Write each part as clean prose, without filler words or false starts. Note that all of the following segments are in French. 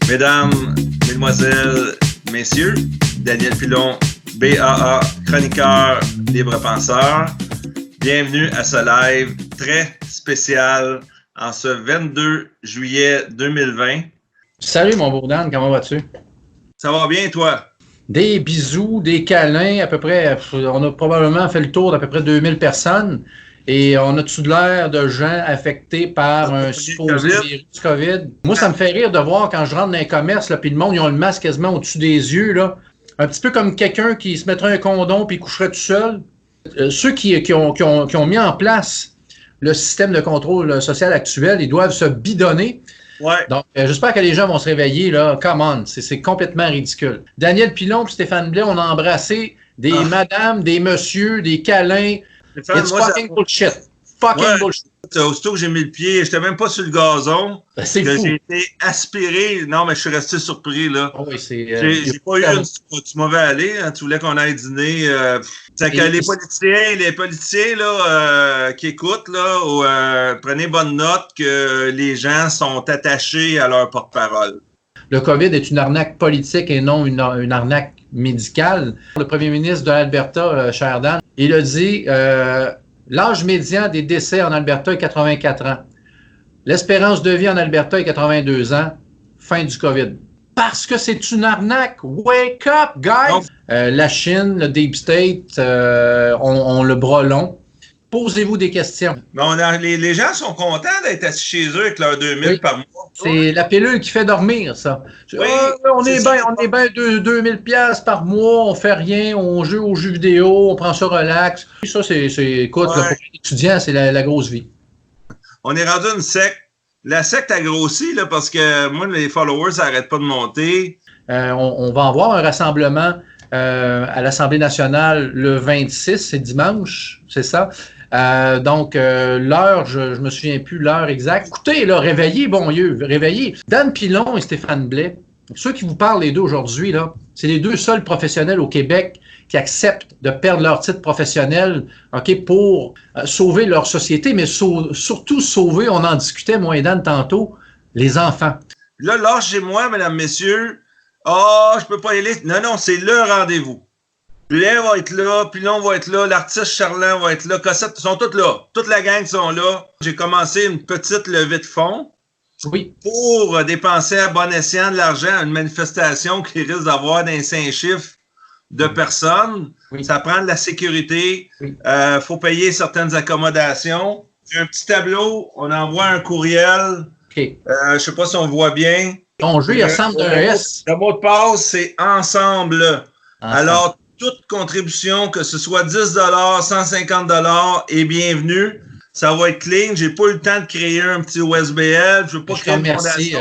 Mesdames, Mesdemoiselles, Messieurs, Daniel Pilon, BAA, chroniqueur, libre-penseur. Bienvenue à ce live très spécial en ce 22 juillet 2020. Salut mon beau Dan, comment vas-tu? Ça va bien, toi? Des bisous, des câlins, à peu près, on a probablement fait le tour d'à peu près 2000 personnes et on a-tu de l'air de gens affectés par un supposé virus COVID? Moi, ça me fait rire de voir quand je rentre dans un commerce, là, puis le monde, ils ont le masque quasiment au-dessus des yeux, là. Un petit peu comme quelqu'un qui se mettrait un condom puis coucherait tout seul. Ceux qui ont mis en place le système de contrôle social actuel, ils doivent se bidonner. Ouais. Donc, j'espère que les gens vont se réveiller, là. Come on, c'est complètement ridicule. Daniel Pilon et Stéphane Blais, on a embrassé des madames, des messieurs, des câlins. It's fucking bullshit. Fucking bullshit. Aussitôt que j'ai mis le pied, j'étais même pas sur le gazon. C'est fou. J'ai été aspiré. Non, mais je suis resté surpris, là. Oh oui, j'ai pas eu tu m'avais allé, hein, tu voulais qu'on aille dîner. C'est que les politiciens là, qui écoutent, là, prenez bonne note que les gens sont attachés à leur porte-parole. Le COVID est une arnaque politique et non une arnaque médicale. Le premier ministre de l'Alberta, cher Dan, il a dit l'âge médian des décès en Alberta est 84 ans. L'espérance de vie en Alberta est 82 ans. Fin du COVID. Parce que c'est une arnaque. Wake up, guys! La Chine, le Deep State, ont le bras long. Posez-vous des questions. Mais les gens sont contents d'être assis chez eux avec leurs 2000 par mois. C'est la pilule qui fait dormir, ça. Oui, on est bien 2000 piastres par mois, on fait rien, on joue aux jeux vidéo, on prend ça relax. Ça, écoute, là, pour les étudiants, c'est la grosse vie. On est rendu une secte. La secte a grossi, là, parce que moi, les followers n'arrêtent pas de monter. On va avoir un rassemblement à l'Assemblée nationale le 26, c'est dimanche, c'est ça? Donc, l'heure, je me souviens plus l'heure exacte. Écoutez, là, réveillez, bon Dieu, réveillez. Dan Pilon et Stéphane Blais, ceux qui vous parlent les deux aujourd'hui, là, c'est les deux seuls professionnels au Québec qui acceptent de perdre leur titre professionnel, OK, pour sauver leur société, mais surtout sauver, on en discutait, moi et Dan, tantôt, les enfants. Là, lâchez-moi, mesdames, messieurs. Je peux pas y aller. Non, c'est le rendez-vous. Blais va être là, Pilon va être là, l'artiste Charland va être là, Cossette, ils sont tous là. Toute la gang sont là. J'ai commencé une petite levée de fonds pour dépenser à bon escient de l'argent à une manifestation qui risque d'avoir d'un 5 chiffres de personnes. Oui. Ça prend de la sécurité. Oui. Faut payer certaines accommodations. J'ai un petit tableau, on envoie un courriel. Okay. Je sais pas si on voit bien. Ton jeu, il ressemble à un S. Le mot de passe, c'est ensemble. Alors, toute contribution, que ce soit 10 $, 150 $ est bienvenue. Ça va être clean. J'ai pas eu le temps de créer un petit OSBL. Je veux pas créer une fondation.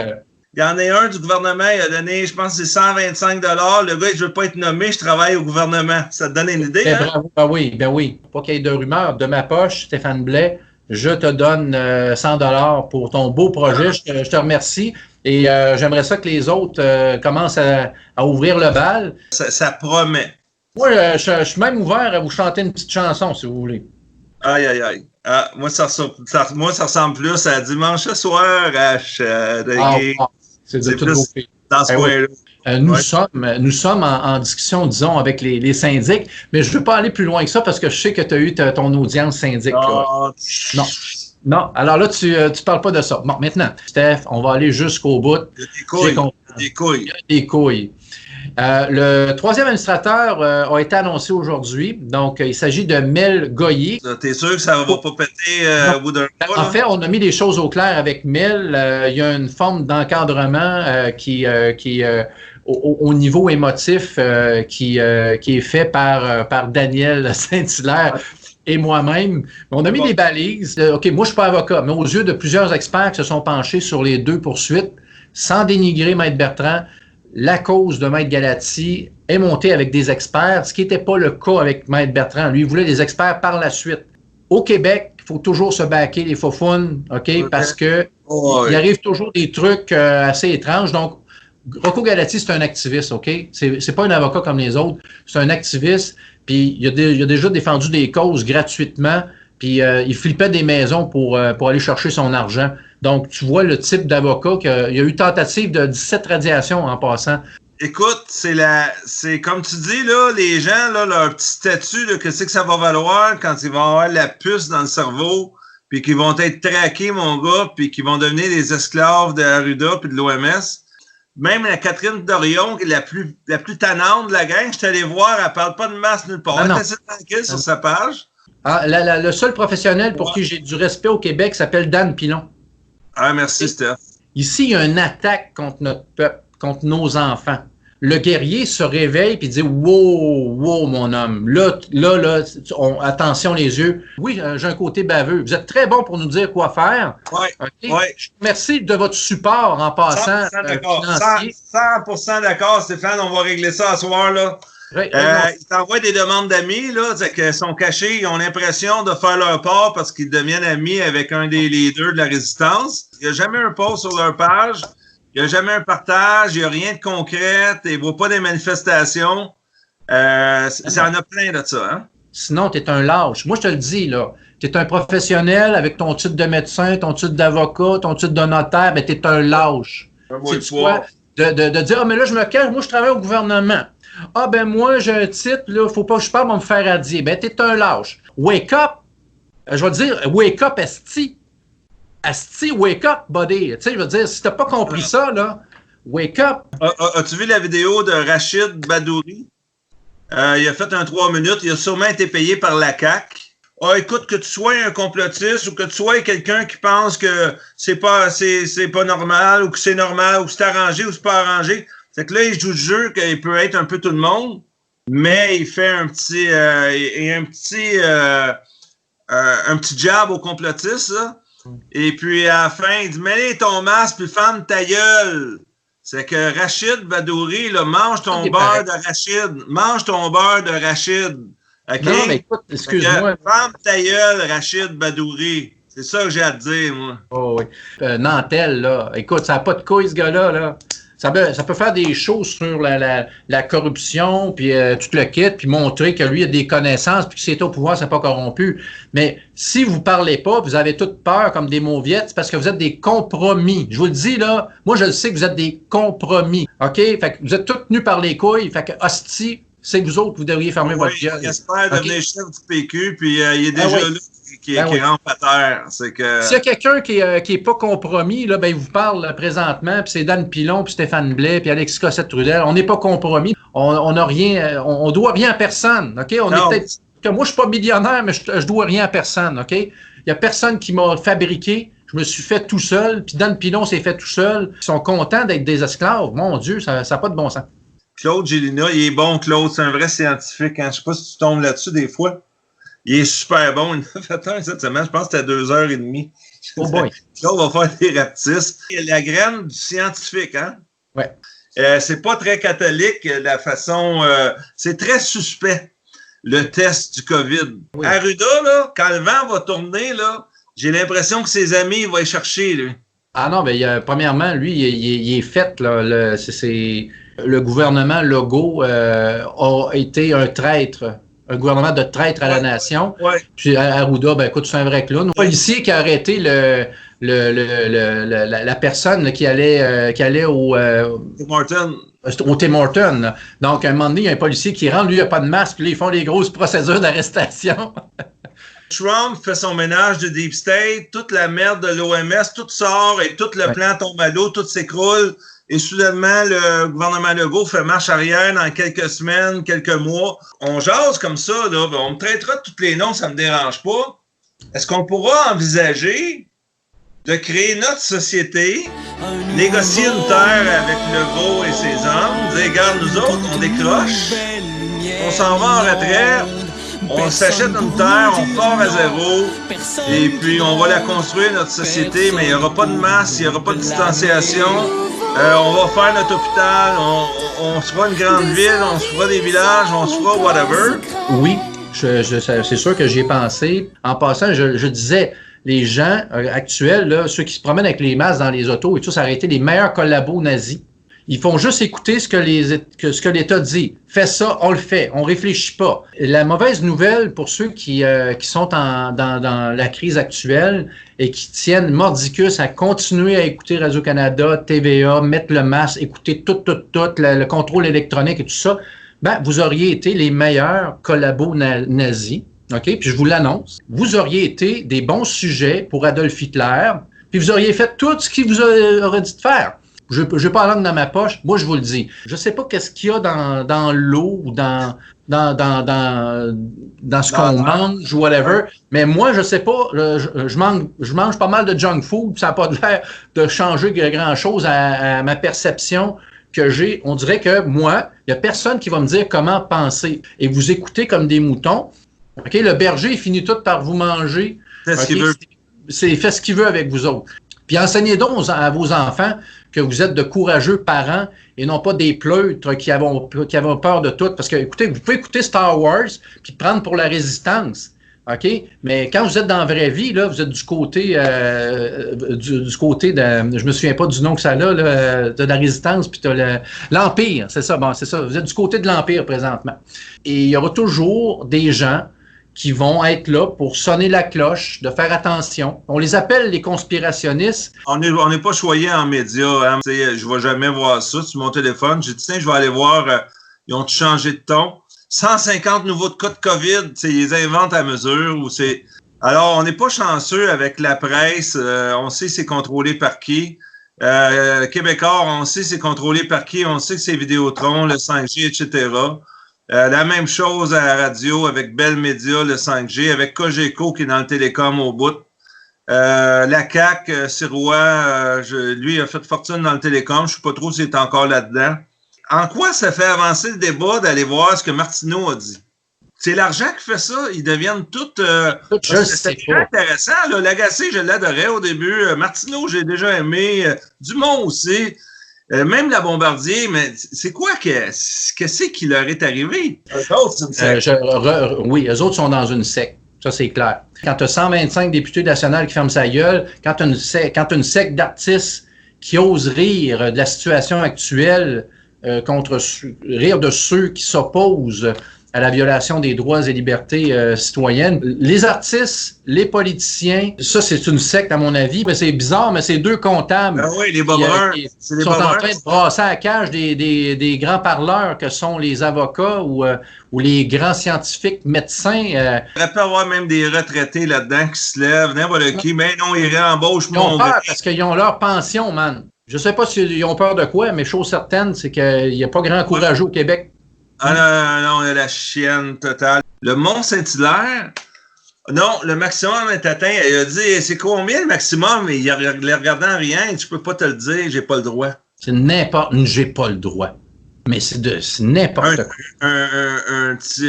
Il y en a un du gouvernement, il a donné, je pense que c'est 125 $. Le gars, je veux pas être nommé, je travaille au gouvernement. Ça te donne une idée, hein? Bravo, ben oui. Pas qu'il y ait de rumeurs. De ma poche, Stéphane Blais, je te donne 100 $ pour ton beau projet. Je te remercie. Et j'aimerais ça que les autres commencent à ouvrir le bal. Ça promet. Moi, je suis même ouvert à vous chanter une petite chanson, si vous voulez. Aïe. Moi, ça ressemble plus à dimanche soir à c'est de tout plus dans ce coin-là. Nous sommes en discussion, disons, avec les syndics, mais je ne veux pas aller plus loin que ça parce que je sais que tu as eu ton audience syndic. Non. Alors là, tu parles pas de ça. Bon, maintenant, Steph, on va aller jusqu'au bout. Il y a des couilles. Le troisième administrateur a été annoncé aujourd'hui. Donc, il s'agit de Mel Goyer. T'es sûr que ça ne va pas péter au bout d'un mois? En fait, on a mis les choses au clair avec Mel. Il y a une forme d'encadrement qui au niveau émotif qui est fait par Daniel Saint-Hilaire et moi-même. On a mis des balises. OK, moi, je ne suis pas avocat, mais aux yeux de plusieurs experts qui se sont penchés sur les deux poursuites, sans dénigrer Maître Bertrand, la cause de Maître Galati est montée avec des experts, ce qui n'était pas le cas avec Maître Bertrand. Lui, il voulait des experts par la suite. Au Québec, il faut toujours se baquer les faufounes, OK? Parce que il arrive toujours des trucs assez étranges. Donc, Rocco Galati, c'est un activiste, OK? C'est pas un avocat comme les autres, c'est un activiste, puis il a déjà défendu des causes gratuitement, puis il flippait des maisons pour aller chercher son argent. Donc, tu vois le type d'avocat qu'il y a eu tentative de 17 radiations en passant. Écoute, c'est comme tu dis, là, les gens, là, leur petit statut, là, qu'est-ce que ça va valoir quand ils vont avoir la puce dans le cerveau, puis qu'ils vont être traqués, mon gars, puis qu'ils vont devenir des esclaves de Arruda puis de l'OMS. Même la Catherine Dorion, qui est la plus tannante de la gang, je suis allé voir, elle parle pas de masse nulle part. Elle est assez tranquille sur sa page. Ah, le seul professionnel pour qui j'ai du respect au Québec s'appelle Dan Pilon. Ah, merci, Steph. Ici, il y a une attaque contre notre peuple, contre nos enfants. Le guerrier se réveille et dit « Wow, mon homme, là, attention les yeux. Oui, j'ai un côté baveux. Vous êtes très bon pour nous dire quoi faire. Oui, okay? Ouais. Merci de votre support en passant. 100% d'accord. 100% d'accord, Stéphane. On va régler ça ce soir, là. Oui, ils t'envoient des demandes d'amis, là, qui sont cachés, ils ont l'impression de faire leur part parce qu'ils deviennent amis avec un des leaders de la résistance. Il n'y a jamais un post sur leur page, il n'y a jamais un partage, il n'y a rien de concret, ils ne voient pas des manifestations. Ça en a plein de ça, hein? Sinon, tu es un lâche. Moi, je te le dis, là. Tu es un professionnel avec ton titre de médecin, ton titre d'avocat, ton titre de notaire, mais tu es un lâche. C'est quoi? De dire, ah, mais là, je me cache, moi, je travaille au gouvernement. Ah, ben moi, j'ai un titre, là, faut pas que je parle, on va me faire radier. Ben, t'es un lâche. Wake up! Je vais te dire, wake up, esti. Esti, wake up, buddy. Tu sais, je veux dire, si t'as pas compris ça, là, wake up. As-tu vu la vidéo de Rachid Badouri? Il a fait un 3 minutes, il a sûrement été payé par la CAQ. Ah, écoute, que tu sois un complotiste ou que tu sois quelqu'un qui pense que c'est pas normal ou que c'est normal ou que c'est arrangé ou c'est pas arrangé. C'est que là, il joue le jeu qu'il peut être un peu tout le monde, mais il fait un petit jab au complotiste, là. Et puis, à la fin, il dit « Mets ton masque, puis ferme ta gueule! » C'est que Rachid Badouri, là, mange ton beurre d'arachide. Mange ton beurre d'arachide. OK? Non, mais écoute, excuse-moi. Ferme ta gueule, Rachid Badouri. C'est ça que j'ai à te dire, moi. Oh oui. Nantel, là. Écoute, ça n'a pas de couilles, ce gars-là, là. Ça peut faire des choses sur la corruption, puis tout le kit, puis montrer que lui a des connaissances, puis que c'est au pouvoir, c'est pas corrompu. Mais si vous parlez pas, vous avez toute peur comme des mauviettes, c'est parce que vous êtes des compromis. Je vous le dis, là, moi, je le sais que vous êtes des compromis. OK? Fait que vous êtes tous tenus par les couilles. Fait que, hostie, c'est vous autres, vous devriez fermer votre gueule. J'espère devenir chef du PQ, puis il est déjà là. Qui rentre à terre. C'est que... S'il y a quelqu'un qui est pas compromis, là, ben, il vous parle présentement, puis c'est Dan Pilon, puis Stéphane Blais, puis Alexis Cossette-Trudel. On n'est pas compromis. On n'a rien, on doit rien à personne. OK? On est peut-être. Moi, je suis pas millionnaire, mais je dois rien à personne. OK? Il y a personne qui m'a fabriqué. Je me suis fait tout seul, puis Dan Pilon s'est fait tout seul. Ils sont contents d'être des esclaves. Mon Dieu, ça n'a pas de bon sens. Claude Gélina, il est bon, Claude. C'est un vrai scientifique. Hein? Je sais pas si tu tombes là-dessus des fois. Il est super bon. Il a fait un cette semaine. Je pense que c'était 2h30. Oh boy. Là, on va faire des raptistes. Il y a la graine du scientifique, hein? Ouais. C'est pas très catholique, la façon... c'est très suspect, le test du COVID. Oui. Arruda, là, quand le vent va tourner, là, j'ai l'impression que ses amis, il va y chercher, lui. Ah non, mais premièrement, lui, il est fait, là. Le gouvernement Legault a été un traître. Un gouvernement de traître à la nation. Ouais. Puis Arruda, ben écoute, c'est un vrai clown. Un policier qui a arrêté la personne qui allait au Tim Hortons. Donc, à un moment donné, il y a un policier qui rentre, lui, il n'a pas de masque, puis là, ils font les grosses procédures d'arrestation. Trump fait son ménage de Deep State, toute la merde de l'OMS, tout sort et tout le plan tombe à l'eau, tout s'écroule. Et soudainement, le gouvernement Legault fait marche arrière dans quelques semaines, quelques mois. On jase comme ça, là. On me traitera de tous les noms, ça me dérange pas. Est-ce qu'on pourra envisager de créer notre société, négocier une terre avec Legault et ses hommes, dire, regarde, nous autres, on décroche, on s'en va en retraite, on s'achète une terre, on part à zéro, et puis on va la construire, notre société, mais il n'y aura pas de masse, il n'y aura pas de distanciation. On va faire notre hôpital, on se fera une grande ville, on se fera des villages, on se fera whatever. Oui, c'est sûr que j'y ai pensé. En passant, je disais, les gens actuels, là, ceux qui se promènent avec les masques dans les autos et tout, ça aurait été les meilleurs collabos nazis. Ils font juste écouter ce que l'État dit. Fais ça, on le fait. On réfléchit pas. La mauvaise nouvelle pour ceux qui sont dans la crise actuelle et qui tiennent mordicus à continuer à écouter Radio-Canada, TVA, mettre le masque, écouter tout, le contrôle électronique et tout ça, ben, vous auriez été les meilleurs collabos nazis. OK? Puis je vous l'annonce. Vous auriez été des bons sujets pour Adolf Hitler, puis vous auriez fait tout ce qu'il vous aurait dit de faire. Je n'ai pas la langue dans ma poche, moi je vous le dis. Je sais pas qu'est-ce qu'il y a dans l'eau ou dans ce qu'on mange ou whatever, mais moi je sais pas, je mange pas mal de junk food, ça n'a pas l'air de changer grand-chose à ma perception que j'ai. On dirait que moi, il y a personne qui va me dire comment penser. Et vous écoutez comme des moutons. OK, le berger, il finit tout par vous manger. Fait ce qu'il veut. Fait ce qu'il veut avec vous autres. Puis enseignez donc à vos enfants que vous êtes de courageux parents et non pas des pleutres qui avont peur de tout. Parce que, écoutez, vous pouvez écouter Star Wars puis prendre pour la résistance. OK? Mais quand vous êtes dans la vraie vie, là, vous êtes du côté du côté de. Je me souviens pas du nom que ça a, là, de la résistance, puis l'Empire. C'est ça, bon, c'est ça. Vous êtes du côté de l'Empire présentement. Et il y aura toujours des gens qui vont être là pour sonner la cloche, de faire attention. On les appelle les conspirationnistes. On n'est pas choyé en médias. Hein. Je ne vais jamais voir ça sur mon téléphone. J'ai dit, tiens, je vais aller voir, ils ont changé de ton. 150 nouveaux cas de COVID, ils les inventent à mesure. Alors, on n'est pas chanceux avec la presse. On sait c'est contrôlé par qui. Québécois, on sait c'est contrôlé par qui. On sait que c'est Vidéotron, le 5G, etc. La même chose à la radio avec Bell Media, le 5G, avec Cogeco qui est dans le télécom au bout. La CAQ, Sirois, lui a fait fortune dans le télécom. Je ne sais pas trop s'il est encore là-dedans. En quoi ça fait avancer le débat d'aller voir ce que Martineau a dit? C'est l'argent qui fait ça. Ils deviennent tous... c'est intéressant. Là. Lagacé, je l'adorais au début. Martineau, j'ai déjà aimé. Dumont aussi. Même la Bombardier, mais c'est quoi qu'est-ce qui leur est arrivé? Eux autres, c'est une secte. Oui, eux autres sont dans une secte. Ça, c'est clair. Quand tu as 125 députés nationaux qui ferment sa gueule, quand tu as une secte d'artistes qui osent rire de la situation actuelle, rire de ceux qui s'opposent à la violation des droits et libertés citoyennes. Les artistes, les politiciens, ça, c'est une secte, à mon avis. Mais c'est bizarre, mais c'est deux comptables oui, les bobrins, qui sont en train de brasser à la cage des grands parleurs que sont les avocats ou les grands scientifiques médecins. Il peut y avoir même des retraités là-dedans qui se lèvent, n'importe qui, mais non, ils réembauchent mon gars. Ils ont peur parce qu'ils ont leur pension, man. Je sais pas s'ils ont peur de quoi, mais chose certaine, c'est qu'il n'y a pas grand courageux au Québec. Ah non, on a la chienne totale. Le Mont-Saint-Hilaire, non, le maximum est atteint. Il a dit, c'est combien le maximum? Et il ne regardant rien, je peux pas te le dire, j'ai pas le droit. C'est n'importe, j'ai pas le droit. Mais c'est n'importe quoi. Un petit...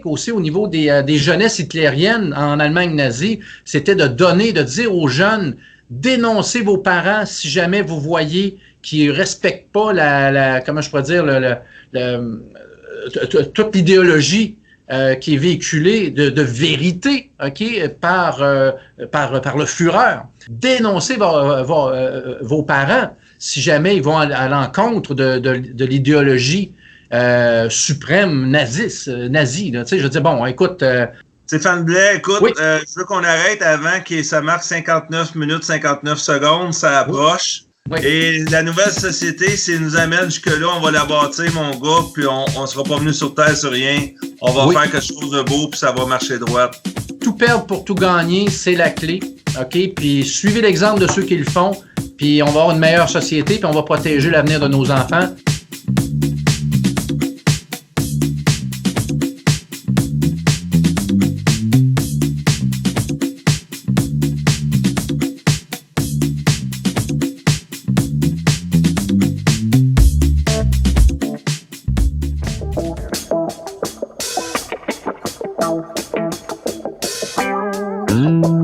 Aussi, au niveau des jeunesses hitlériennes en Allemagne nazie, c'était de dire aux jeunes, dénoncez vos parents si jamais vous voyez qu'ils ne respectent pas comment je pourrais dire, toute l'idéologie qui est véhiculée de vérité, OK, par le Führer. Dénoncez vos parents si jamais ils vont à l'encontre de l'idéologie suprême nazie. Tu sais, je veux dire, bon, écoute... Stéphane Blais, écoute, oui. Je veux qu'on arrête avant que ça marque 59 minutes, 59 secondes, ça approche. Oui. Et la nouvelle société, s'il nous amène jusque-là, on va la bâtir, mon gars, puis on sera pas venu sur Terre sur rien. On va faire quelque chose de beau, puis ça va marcher droit. Tout perdre pour tout gagner, c'est la clé. OK? Puis suivez l'exemple de ceux qui le font, puis on va avoir une meilleure société, puis on va protéger l'avenir de nos enfants. Mm-hmm.